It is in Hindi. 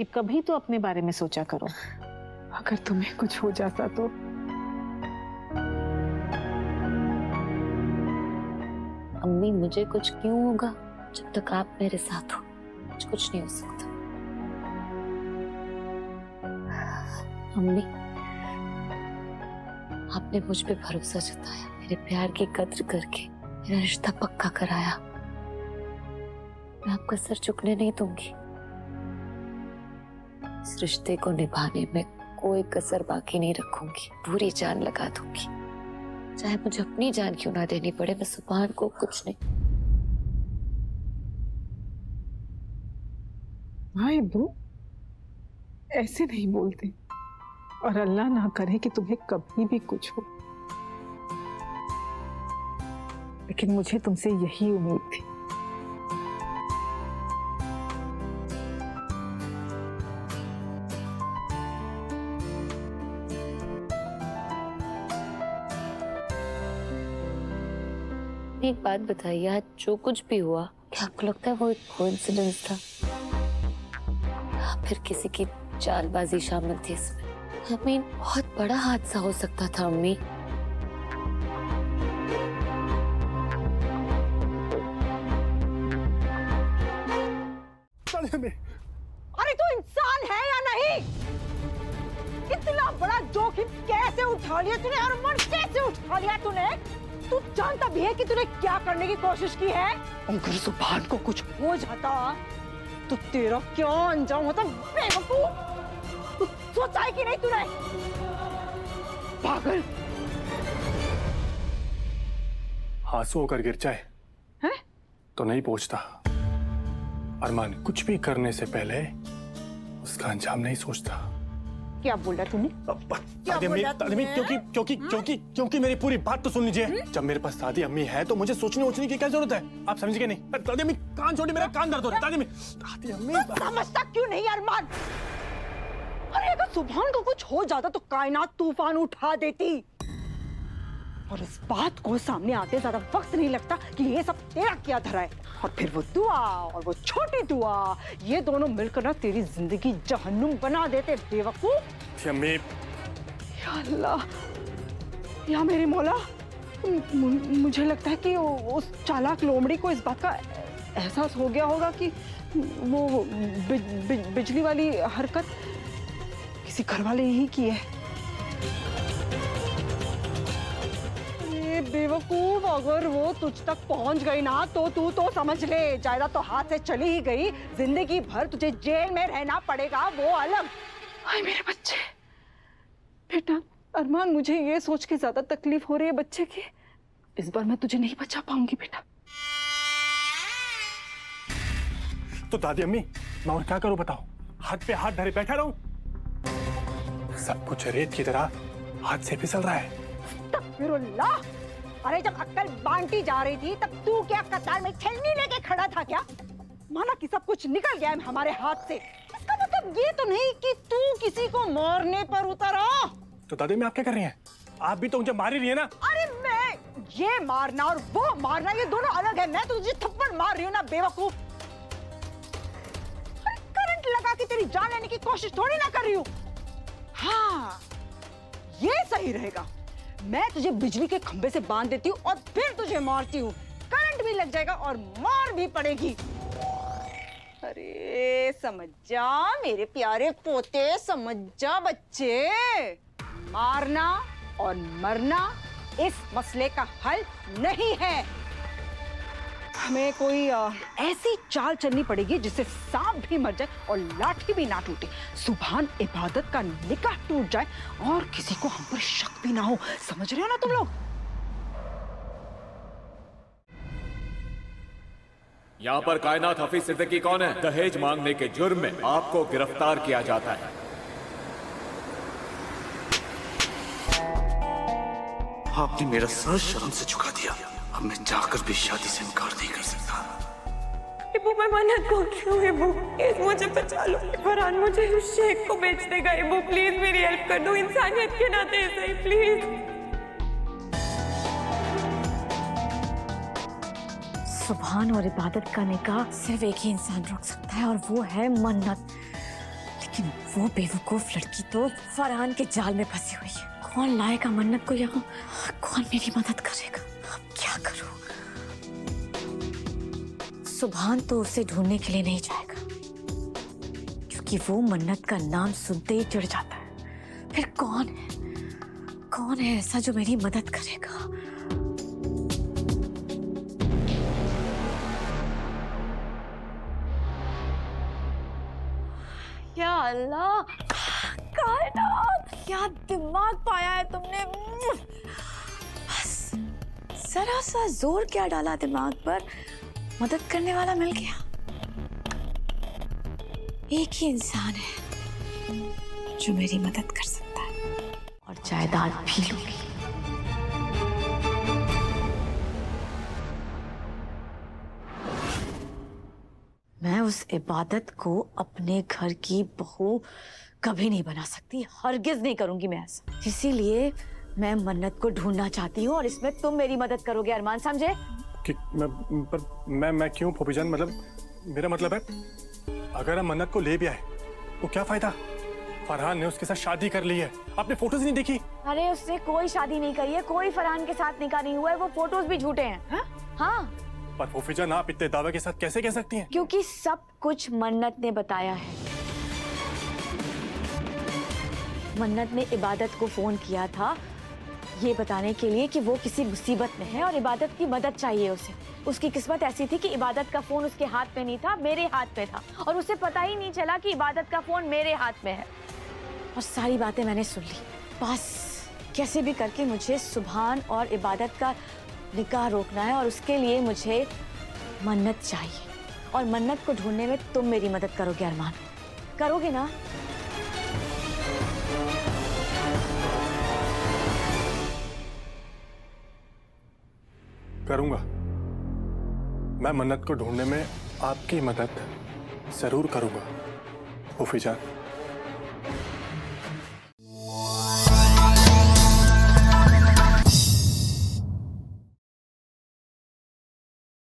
कि कभी तो अपने बारे में सोचा करो। अगर तुम्हें कुछ हो जाता तो। अम्मी मुझे कुछ क्यों होगा? जब तक आप मेरे साथ हो कुछ नहीं हो सकता। अम्मी आपने मुझ पे भरोसा जताया, मेरे प्यार की कद्र करके मेरा रिश्ता पक्का कराया। मैं आपका सर झुकने नहीं दूंगी। इस रिश्ते को निभाने में कोई कसर बाकी नहीं रखूंगी, पूरी जान लगा दूंगी। चाहे मुझे अपनी जान क्यों ना देनी पड़े, मैं सुभान को कुछ नहीं। हाँ इब्बू, ऐसे नहीं बोलते। और अल्लाह ना करे कि तुम्हें कभी भी कुछ हो, लेकिन मुझे तुमसे यही उम्मीद थी। एक बात बताइए, आज जो कुछ भी हुआ, क्या आपको लगता है वो एक कोइंसिडेंस था या फिर किसी की चालबाजी शामिल थी इसमें? बहुत बड़ा हादसा हो सकता था अम्मी। अरे तू इंसान है या नहीं? इतना बड़ा जोखिम कैसे उठा लिया तूने? अरमान कैसे उठा लिया तूने? तू जानता भी है कि तूने क्या करने की कोशिश की है? अगर सुभान को कुछ हो जाता तो तेरा क्या अंजाम होता? बेवकूफ! तू सोचा है कि नहीं तूने? पागल! आंसू होकर गिर जाए हैं? तो नहीं पहुंचता। अरमान कुछ भी करने से पहले उसका अंजाम नहीं सोचता। क्या बोला तूने? क्योंकि मेरी पूरी बात तो सुन लीजिए। जब मेरे पास दादी अम्मी है तो मुझे सोचने वोचने की क्या जरूरत है? आप समझ गए नहीं? दादी अम्मी कान छोड़ी, मेरा कान दर्द हो रहा है। दादी अम्मी समझता क्यों नहीं अरमान? अरे अगर सुभान को कुछ हो जाता तो कायनात तूफान उठा देती। और इस बात को सामने आते ज्यादा वक्त नहीं लगता कि ये सब तेरा क्या धरा है। और फिर वो दुआ और वो छोटी दुआ, ये दोनों मिलकर ना तेरी जिंदगी जहन्नुम बना देते। बेवकूफ! अम्मी, या अल्लाह, या मेरी मौला, मुझे लगता है कि उस चालाक लोमड़ी को इस बात का एहसास हो गया होगा कि वो बिजली वाली हरकत किसी घर वाले ही की है। बेवकूफ, अगर वो तुझ तक पहुंच गई ना तो तू तो समझ ले, जायदाद तो हाथ से चली ही गई, जिंदगी भर तुझे जेल में रहना पड़ेगा, वो अलग। हाय मेरे बच्चे, बेटा अरमान, मुझे ये सोच के ज्यादा तकलीफ हो रही है बच्चे की। इस बार मैं तुझे नहीं बचा पाऊंगी बेटा। तो दादी अम्मी मैं और क्या करूं बताओ? हाथ पे हाथ धरे बैठा रहूं? सब कुछ रेत की तरह हाथ से फिसल रहा है। तकबीरुल्लाह! अरे जब अक्ल बांटी जा रही थी तब तू क्या कतार में छलनी लेके खड़ा था क्या? माना कि सब कुछ निकल गया है हमारे हाथ से। इसका मतलब ये तो नहीं कि तू किसी को मारने पर उतरा। तो दादी मैं आप क्या कर रही हैं? आप भी तो मुझे मार ही रही है ना? अरे मैं ये मारना और वो मारना ये दोनों अलग है। मैं तो तुझे थप्पड़ मार रही हूँ ना बेवकूफ। करंट लगा के तेरी जान लेने की कोशिश थोड़ी ना कर रही हूँ। हाँ ये सही रहेगा। मैं तुझे बिजली के खंभे से बांध देती हूँ और फिर तुझे मारती हूँ। करंट भी लग जाएगा और मार भी पड़ेगी। अरे समझ जा मेरे प्यारे पोते, समझ जा बच्चे। मारना और मरना इस मसले का हल नहीं है। हमें कोई ऐसी चाल चलनी पड़ेगी जिससे सांप भी मर जाए और लाठी भी ना टूटे, सुभान इबादत का निकाह टूट जाए और किसी को हम पर शक भी ना हो। समझ रहे हो ना तुम लोग? यहाँ पर कायनात हफीज सिद्दीकी कौन है? दहेज मांगने के जुर्म में आपको गिरफ्तार किया जाता है। आपने मेरा सर शर्म से झुका दिया। अब मैं जाकर भी शादी से इनकार नहीं कर सकता। इब्बू मैं मन्नत बोल रही हूँ, इब्बू प्लीज मुझे बचा लो। फरहान मुझे उस शेख को बेच देगा। इब्बू प्लीज मेरी हेल्प कर दो, इंसानियत के नाते सही प्लीज। सुभान और इबादत का निकाह सिर्फ एक ही इंसान रोक सकता है और वो है मन्नत। लेकिन वो बेवकूफ लड़की तो फरहान के जाल में फंसी हुई है। कौन लाएगा मन्नत को यहाँ? कौन मेरी मदद करेगा? अब क्या करूं? सुभान तो उसे ढूंढने के लिए नहीं जाएगा, क्योंकि वो मन्नत का नाम सुनते ही चिढ़ जाता है। फिर कौन है ऐसा जो मेरी मदद करेगा? या अल्लाह, कायनात, क्या दिमाग पाया है तुमने। बस जरा सा जोर क्या डाला दिमाग पर, मदद करने वाला मिल गया। एक ही इंसान है जो मेरी मदद कर सकता है, और जायदाद भी लूंगी। मैं उस इबादत को अपने घर की बहू कभी नहीं बना सकती, हरगिज नहीं करूंगी मैं ऐसा। इसीलिए मैं मन्नत को ढूंढना चाहती हूँ, और इसमें तुम मेरी मदद करोगे अरमान, समझे? कि मैं क्यों फूफी जान? मतलब मेरा मतलब है, अगर हम मन्नत को ले भी आए तो क्या फायदा? फरहान ने उसके साथ शादी कर ली है, आपने फोटोज नहीं देखी? अरे उसने कोई शादी नहीं करी है, कोई फरहान के साथ निकाह नहीं हुआ है, वो फोटोज भी झूठे हैं। हाँ। पर फूफी जान, आप इतने दावे के साथ कैसे कह सकती हैं? क्योंकि सब कुछ मन्नत ने बताया है। मन्नत ने इबादत को फोन किया था ये बताने के लिए कि वो किसी मुसीबत में है और इबादत की मदद चाहिए उसे। उसकी किस्मत ऐसी थी कि इबादत का फोन उसके हाथ में नहीं था, मेरे हाथ में था, और उसे पता ही नहीं चला कि इबादत का फोन मेरे हाथ में है। और सारी बातें मैंने सुन ली। बस कैसे भी करके मुझे सुभान और इबादत का निकाह रोकना है, और उसके लिए मुझे मन्नत चाहिए, और मन्नत को ढूंढने में तुम मेरी मदद करोगे अरमान, करोगे ना? करूंगा। मैं मन्नत को ढूंढने में आपकी मदद जरूर करूंगा फूफी जान।